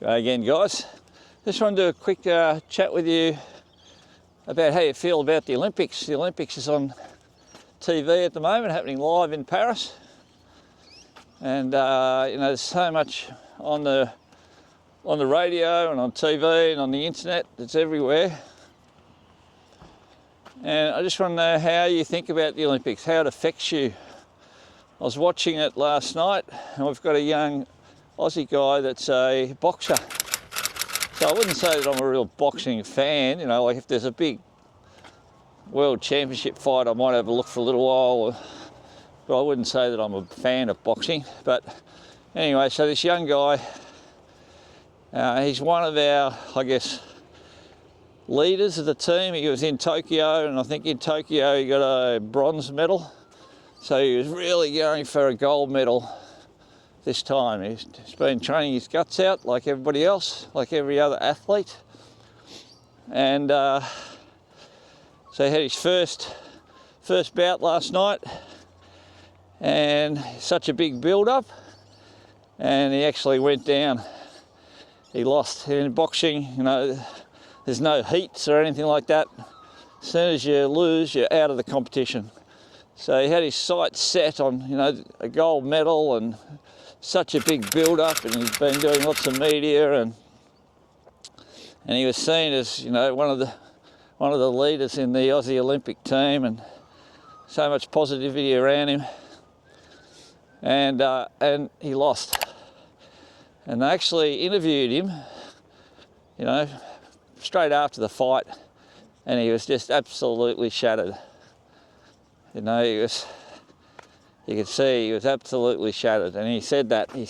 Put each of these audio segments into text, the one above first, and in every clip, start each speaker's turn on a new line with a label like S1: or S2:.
S1: G'day again, guys. Just wanted to do a quick chat with you about how you feel about the Olympics. The Olympics is on TV at the moment, happening live in Paris. And there's so much on the radio and on TV and on the internet. It's everywhere. And I just want to know how you think about the Olympics, how it affects you. I was watching it last night, and we've got a young Aussie guy that's a boxer. So I wouldn't say that I'm a real boxing fan, like if there's a big world championship fight, I might have a look for a little while, but I wouldn't say that I'm a fan of boxing. But anyway, so this young guy, he's one of our, leaders of the team. He was in Tokyo, and I think in Tokyo he got a bronze medal. So he was really going for a gold medal this time. He's been training his guts out like everybody else, like every other athlete. And so he had his first bout last night, and such a big build-up, and he actually went down. He lost. In boxing, there's no heats or anything like that. As soon as you lose, you're out of the competition. So he had his sights set on, a gold medal and such a big build-up, and he's been doing lots of media, and he was seen as, one of the leaders in the Aussie Olympic team, and so much positivity around him. And he lost. And they actually interviewed him, straight after the fight, and he was just absolutely shattered. You could see he was absolutely shattered, and he said that he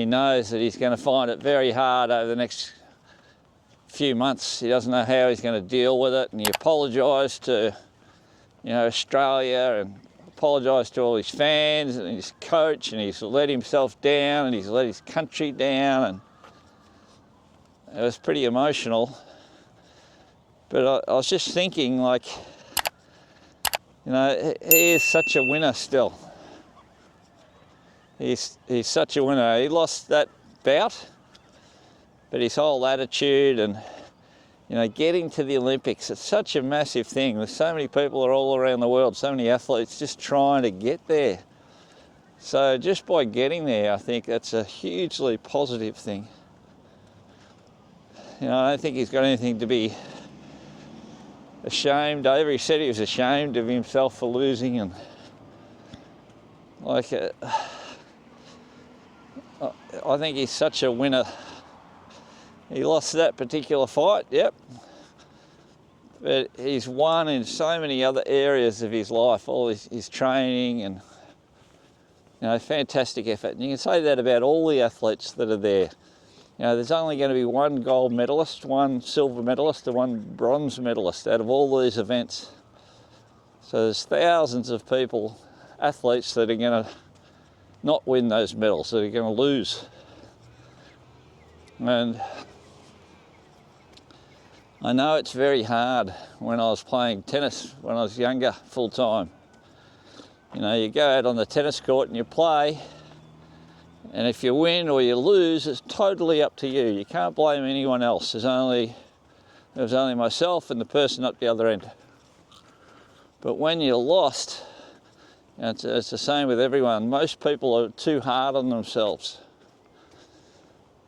S1: knows that he's going to find it very hard over the next few months. He doesn't know how he's going to deal with it, and he apologised to, Australia, and apologised to all his fans and his coach, and he's let himself down, and he's let his country down, and it was pretty emotional. But I was just thinking, he is such a winner still. He's such a winner. He lost that bout, but his whole attitude and, getting to the Olympics, it's such a massive thing. There's so many people all around the world, so many athletes just trying to get there. So just by getting there, I think that's a hugely positive thing. I don't think he's got anything to be ashamed over. He said he was ashamed of himself for losing, and I think he's such a winner. He lost that particular fight, yep, but he's won in so many other areas of his life, all his training, and fantastic effort. And you can say that about all the athletes that are there. There's only going to be one gold medalist, one silver medalist, and one bronze medalist out of all these events. So there's thousands of people, athletes, that are going to not win those medals, that are going to lose. And I know it's very hard. When I was playing tennis when I was younger, full time, you go out on the tennis court and you play, and if you win or you lose, it's totally up to you. You can't blame anyone else. There was only myself and the person up the other end. But when you're lost, it's the same with everyone. Most people are too hard on themselves.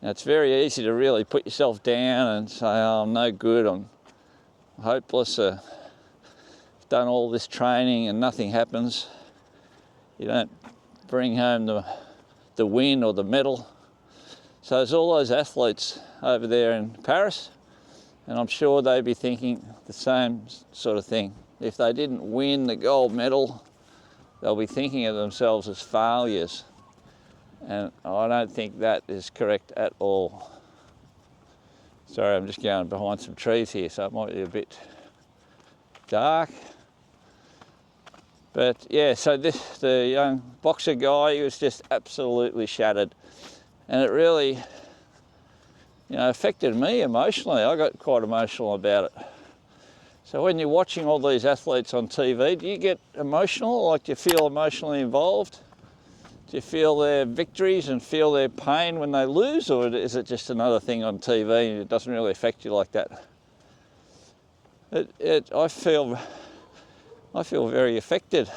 S1: It's very easy to really put yourself down and say, oh, I'm no good, I'm hopeless, I've done all this training and nothing happens. You don't bring home the win or the medal. So there's all those athletes over there in Paris, and I'm sure they'd be thinking the same sort of thing. If they didn't win the gold medal, they'll be thinking of themselves as failures. And I don't think that is correct at all. Sorry, I'm just going behind some trees here, so it might be a bit dark. But yeah, so the young boxer guy, he was just absolutely shattered. And it really, affected me emotionally. I got quite emotional about it. So when you're watching all these athletes on TV, do you get emotional? Like, do you feel emotionally involved? Do you feel their victories and feel their pain when they lose, or is it just another thing on TV and it doesn't really affect you like that? I feel very affected.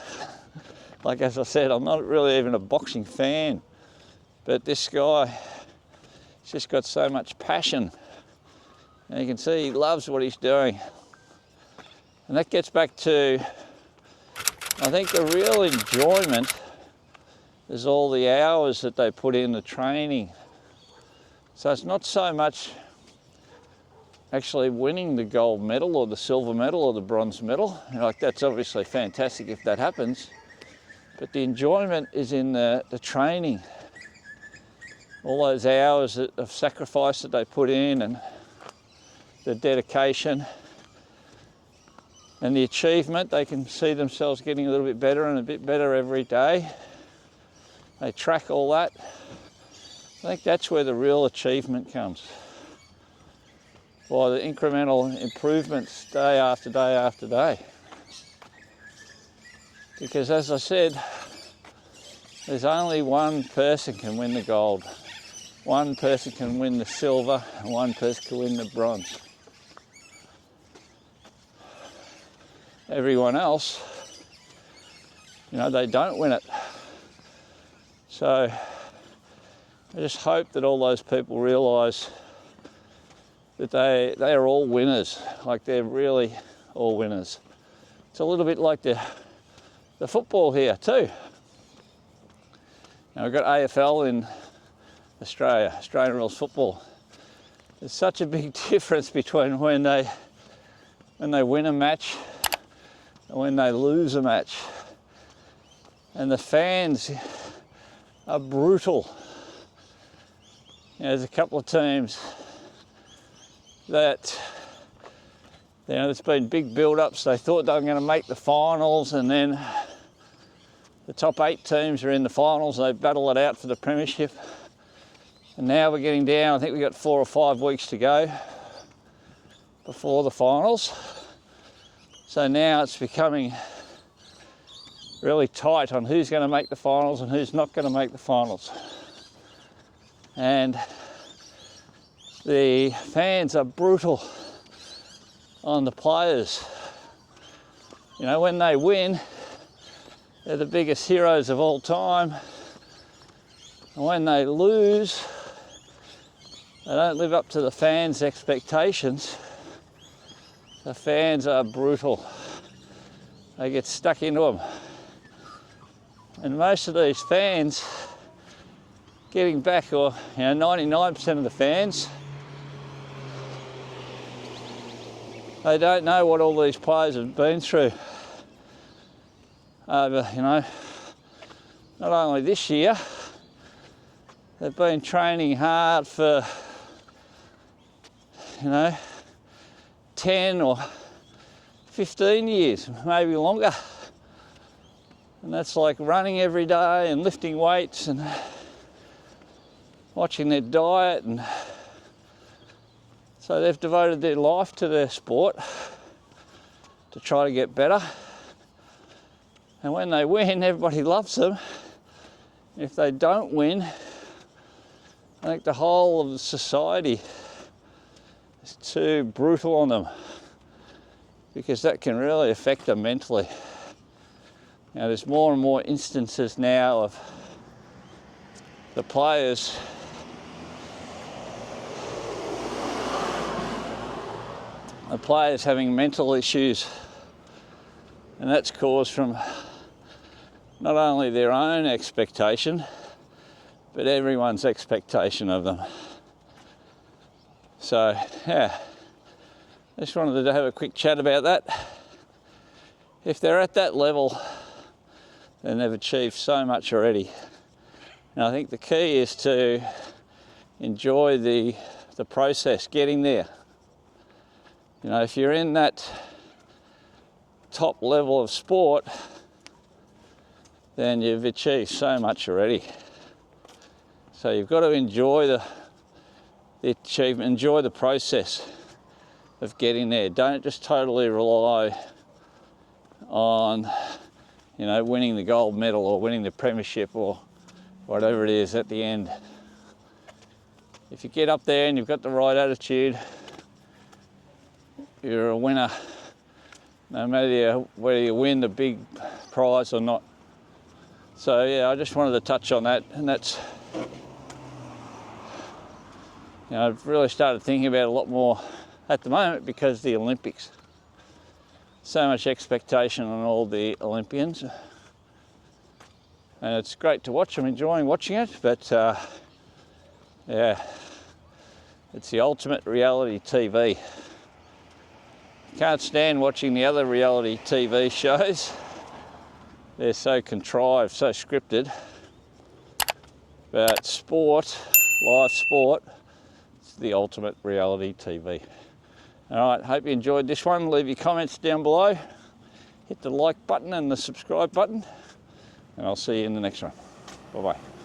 S1: Like, as I said, I'm not really even a boxing fan, but this guy, he's just got so much passion. And you can see he loves what he's doing. And that gets back to, I think, the real enjoyment is all the hours that they put in the training. So it's not so much actually winning the gold medal or the silver medal or the bronze medal. Like, that's obviously fantastic if that happens. But the enjoyment is in the training. All those hours of sacrifice that they put in, and the dedication and the achievement. They can see themselves getting a little bit better and a bit better every day. They track all that. I think that's where the real achievement comes. By the incremental improvements day after day after day. Because, as I said, there's only one person can win the gold. One person can win the silver, and one person can win the bronze. Everyone else, they don't win it. So I just hope that all those people realise that they are all winners. Like, they're really all winners. It's a little bit like the football here too. Now, we've got AFL in Australia, Australian rules football. There's such a big difference between when they win a match and when they lose a match. And the fans are brutal. There's a couple of teams that, there's been big build-ups. They thought they were going to make the finals, and then the top 8 teams are in the finals. They battle it out for the premiership. And now we're getting down, I think we've got 4 or 5 weeks to go before the finals. So now it's becoming really tight on who's going to make the finals and who's not going to make the finals. And the fans are brutal on the players. When they win, they're the biggest heroes of all time. And when they lose, they don't live up to the fans' expectations. The fans are brutal. They get stuck into them. And most of these fans, getting back, or 99% of the fans, they don't know what all these players have been through over, not only this year, they've been training hard for, 10 or 15 years, maybe longer. And that's like running every day and lifting weights and watching their diet. And so they've devoted their life to their sport to try to get better. And when they win, everybody loves them. If they don't win, I think the whole of the society is too brutal on them, because that can really affect them mentally. Now, there's more and more instances now of the players having mental issues, and that's caused from not only their own expectation, but everyone's expectation of them. So, yeah, I just wanted to have a quick chat about that. If they're at that level, then they've achieved so much already. And I think the key is to enjoy the process, getting there. If you're in that top level of sport, then you've achieved so much already. So you've got to enjoy the achievement, enjoy the process of getting there. Don't just totally rely on, winning the gold medal or winning the premiership or whatever it is at the end. If you get up there and you've got the right attitude, you're a winner, no matter whether you win the big prize or not. So yeah, I just wanted to touch on that, and that's, you know, I've really started thinking about it a lot more at the moment because of the Olympics. So much expectation on all the Olympians, and it's great to watch. I'm enjoying watching it, but yeah, it's the ultimate reality TV. Can't stand watching the other reality TV shows. They're so contrived, so scripted. But sport, live sport, it's the ultimate reality TV. All right, hope you enjoyed this one. Leave your comments down below. Hit the like button and the subscribe button, and I'll see you in the next one. Bye-bye.